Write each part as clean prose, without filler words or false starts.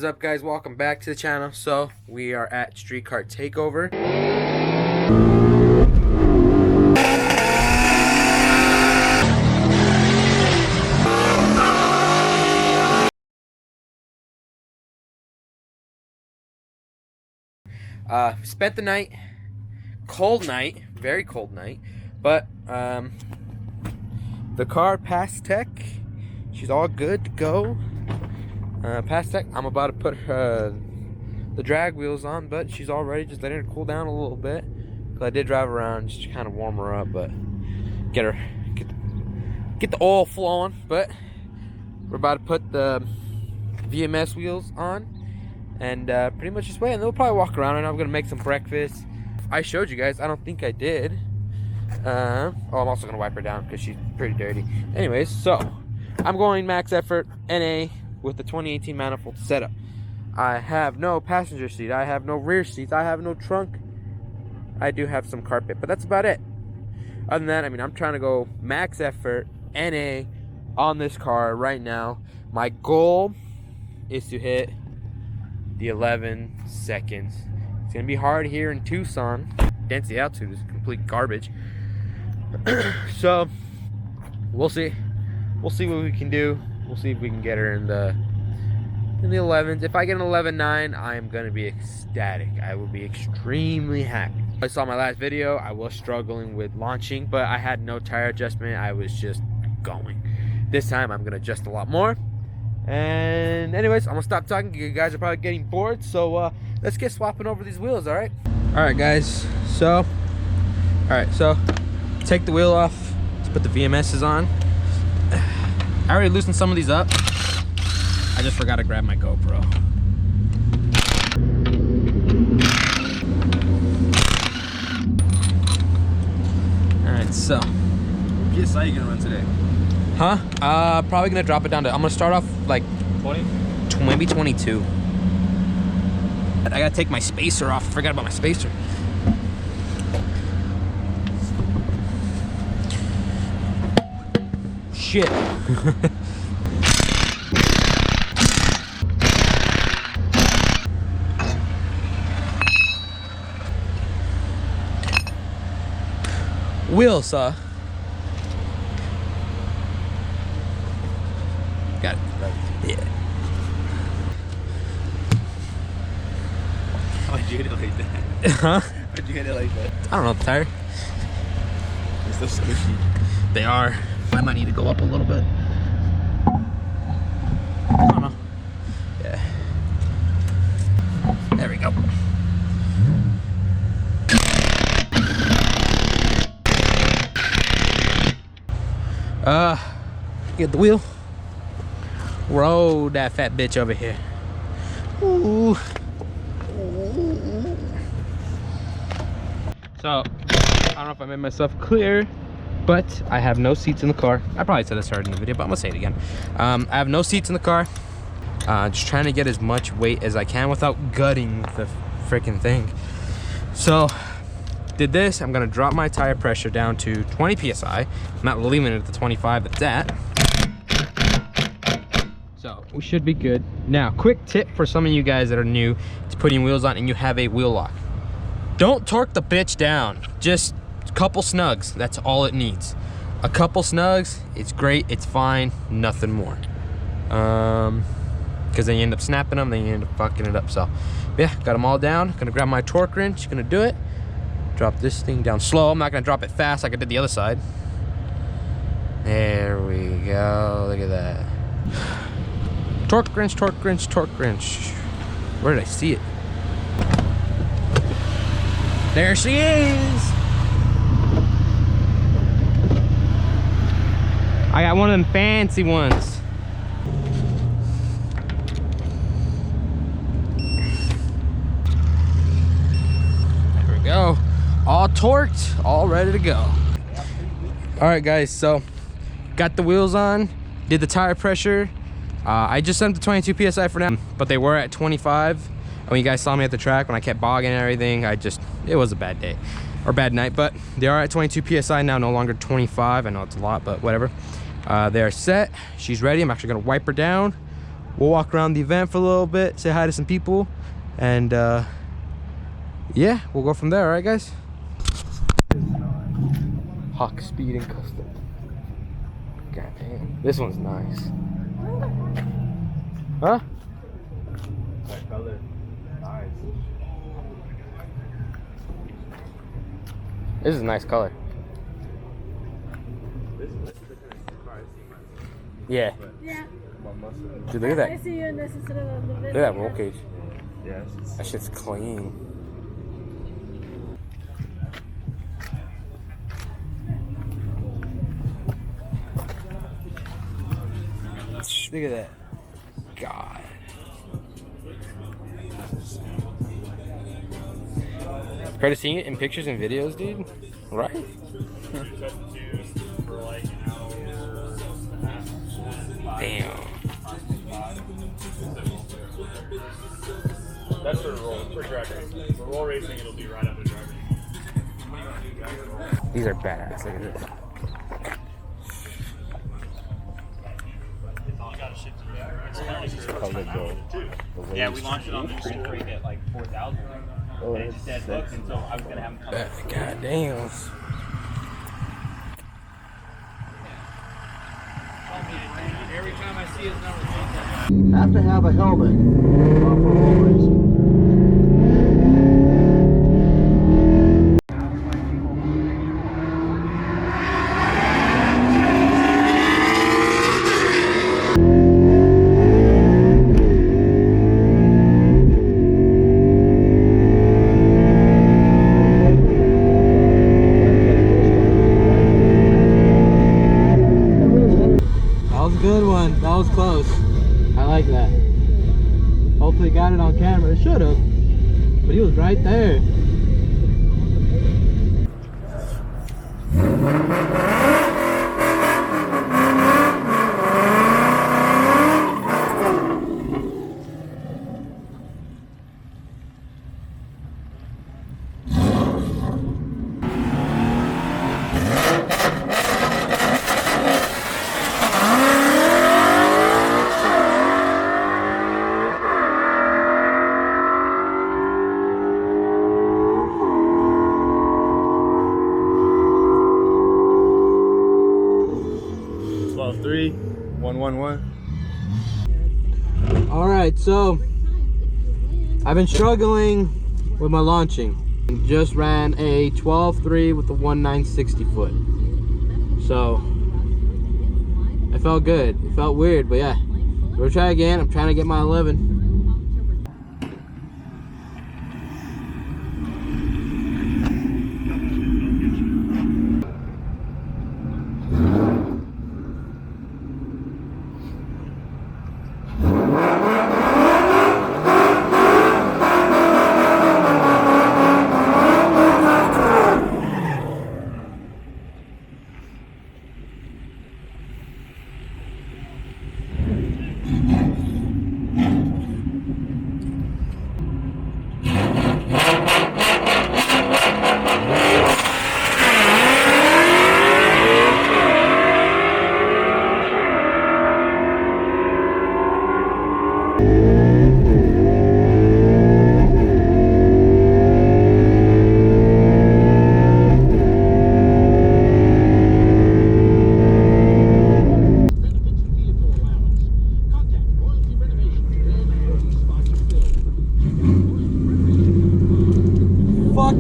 What's up, guys? Welcome back to the channel. So we are at Street Car Takeover. Spent the night, cold night, very cold night, but the car passed tech. She's all good to go. Past tech, I'm about to put the drag wheels on, but she's all ready. Just letting her cool down a little bit. Cause I did drive around just to kind of warm her up, but get the oil flowing. But we're about to put the VMS wheels on, and pretty much just wait. And they'll probably walk around, and I'm gonna make some breakfast. I showed you guys. I don't think I did. Oh, I'm also gonna wipe her down because she's pretty dirty. Anyways, so I'm going max effort NA with the 2018 manifold setup. I have no passenger seat, I have no rear seats, I have no trunk. I do have some carpet, but that's about it. Other than that, I mean, I'm trying to go max effort NA on this car right now. My goal is to hit the 11 seconds. It's gonna be hard here in Tucson. Density altitude is complete garbage. So we'll see what we can do. We'll see if we can get her in the 11s. If I get an 11.9, I am gonna be ecstatic. I will be extremely happy. I saw my last video. I was struggling with launching, but I had no tire adjustment. I was just going. This time I'm gonna adjust a lot more. And anyways, I'm gonna stop talking. You guys are probably getting bored, so let's get swapping over these wheels. All right, guys. So take the wheel off. Let's put the VMSs on. I already loosened some of these up. I just forgot to grab my GoPro. Alright, so. What PSI you gonna run today? Huh? Probably gonna drop it down to, I'm gonna start off like 20? Maybe 22. I gotta take my spacer off. I forgot about my spacer. Shit. Wheel saw. Got it. Yeah. Why'd you hit it like that? Huh? Why'd you hit it like that? I don't know, the tire. It's so squishy. They are. I might need to go up a little bit. I don't know. Yeah. There we go. Get the wheel. Roll that fat bitch over here. Ooh. So, I don't know if I made myself clear, but I have no seats in the car. I probably said this already in the video, but I'm gonna say it again. I have no seats in the car. Just trying to get as much weight as I can without gutting the freaking thing. So, did this. I'm gonna drop my tire pressure down to 20 PSI. I'm not leaving it at the 25 it's at. So, we should be good. Now, quick tip for some of you guys that are new to putting wheels on and you have a wheel lock. Don't torque the bitch down. Just a couple snugs, that's all it needs. A couple snugs, it's great, it's fine, nothing more. Because then you end up snapping them, then you end up fucking it up. So yeah, got them all down. Gonna grab my torque wrench, gonna do it. Drop this thing down slow. I'm not gonna drop it fast like I did the other side. There we go, look at that. Torque wrench, torque wrench, torque wrench. Where did I see it? There she is. I got one of them fancy ones. There we go. All torqued, all ready to go. All right, guys, so got the wheels on, did the tire pressure. I just sent them to 22 PSI for now, but they were at 25. When you guys saw me at the track, when I kept bogging and everything, it was a bad day or bad night, but they are at 22 PSI now, no longer 25. I know it's a lot, but whatever. They are set. She's ready. I'm actually gonna wipe her down, We'll walk around the event for a little bit, say hi to some people, and yeah, we'll go from there. All right, guys. Hawk Speed and Custom. God damn, this one's nice. Huh? That color. Nice. This is a nice color. This is the kind of car I see myself. Yeah. Yeah. My Mustang. Dude, look at I that. see you in this instead of the video. Look at that roll cage. Yes. That shit's clean. Look at that. God. Credit seeing it in pictures and videos, dude. Right? Damn. That's for drag racing. For roll racing, it'll be right after drag racing. These are badass. Look at this. Yeah, we launched it on the Green Creek at like 4,000. Oh, And it just said booked, and so I was gonna have them come. God damn. Every time I see his number, Have to have a helmet for roll racing. That was a good one. That was close. I like that. Hopefully got it on camera. It should have. But he was right there. Alright, so I've been struggling with my launching. Just ran a 12.3 with the 1.960 foot. So it felt good. It felt weird, but yeah. We'll try again. I'm trying to get my 11.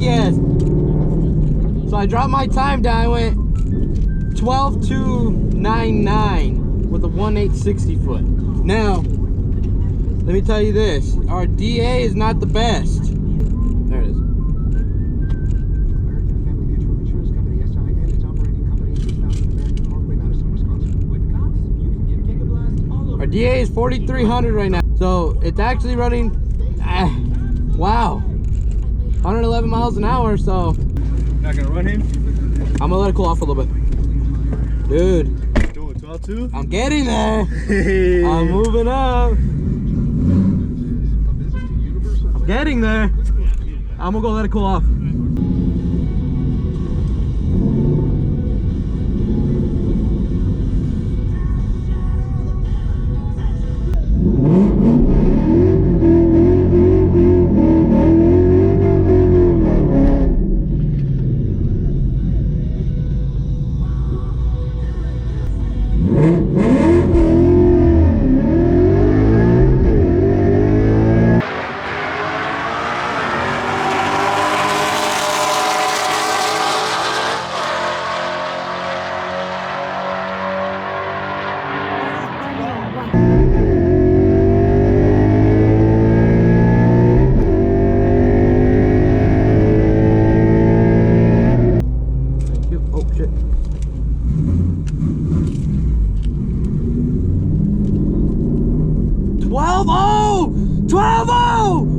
Yes. So I dropped my time down. I went 12.299 with a 1.860 foot. Now, let me tell you this. Our DA is not the best. There it is. American Family Mutual Insurance Company, SI, and its operating company, 2000 American Parkway, Madison, Wisconsin. With Cox, you can get Gigablast all over. Our DA is 4,300 right now. So it's actually running, wow, 111 miles an hour. So Not gonna run him? I'm gonna let it cool off a little bit. Dude, Doing 12.2? I'm getting there. Hey. I'm moving up. I'm getting there. I'm gonna go let it cool off.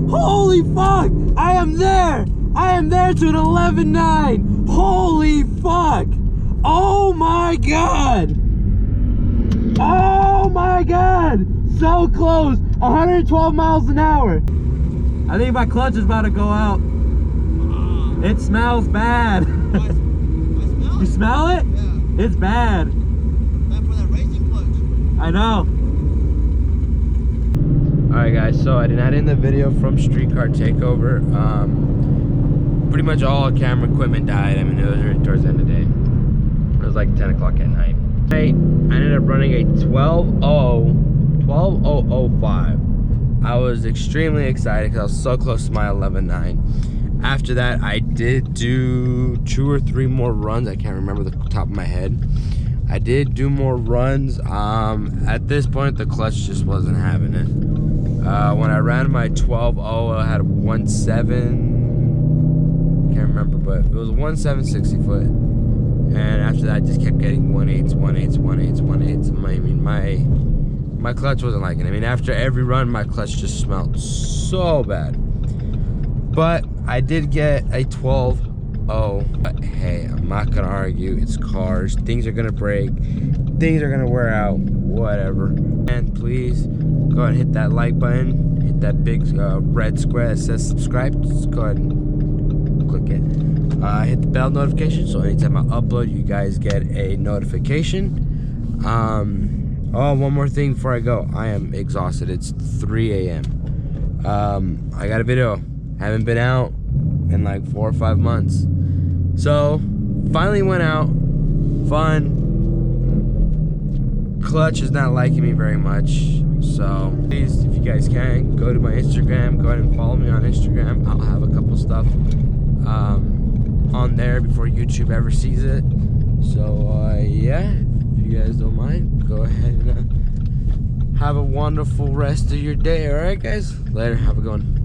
Holy fuck! I am there! I am there to an 11.9! Holy fuck! Oh my god! Oh my god! So close! 112 miles an hour! I think my clutch is about to go out. It smells bad. You smell it? Yeah. It's bad. Bad for that racing clutch. I know. Alright guys, so I did not end the video from Streetcar Takeover. Pretty much all camera equipment died. I mean, it was right towards the end of the day. It was like 10 o'clock at night. I ended up running a 12.005. I was extremely excited because I was so close to my 11.9. After that, I did do 2 or 3 more runs. I can't remember the top of my head. I did do more runs. At this point, the clutch just wasn't having it. When I ran my 12.0, I had a 1.7. Can't remember, but it was a 1.7 60 foot. And after that, I just kept getting 1.8s, 1.8s, 1.8s, 1.8s. I mean, my clutch wasn't liking it. I mean, after every run, my clutch just smelled so bad. But I did get a 12.0. But hey, I'm not gonna argue. It's cars. Things are gonna break. Things are gonna wear out. Whatever. And please go ahead and hit that like button. Hit that big red square that says subscribe. Just go ahead and click it. Hit the bell notification so anytime I upload, you guys get a notification. Oh, one more thing before I go. I am exhausted. It's 3 a.m. I got a video. Haven't been out in like 4 or 5 months. So, finally went out. Fun. Clutch is not liking me very much. So, please, if you guys can, go to my Instagram. Go ahead and follow me on Instagram. I'll have a couple stuff on there before YouTube ever sees it. So, yeah, if you guys don't mind, go ahead and have a wonderful rest of your day. Alright, guys? Later. Have a good one.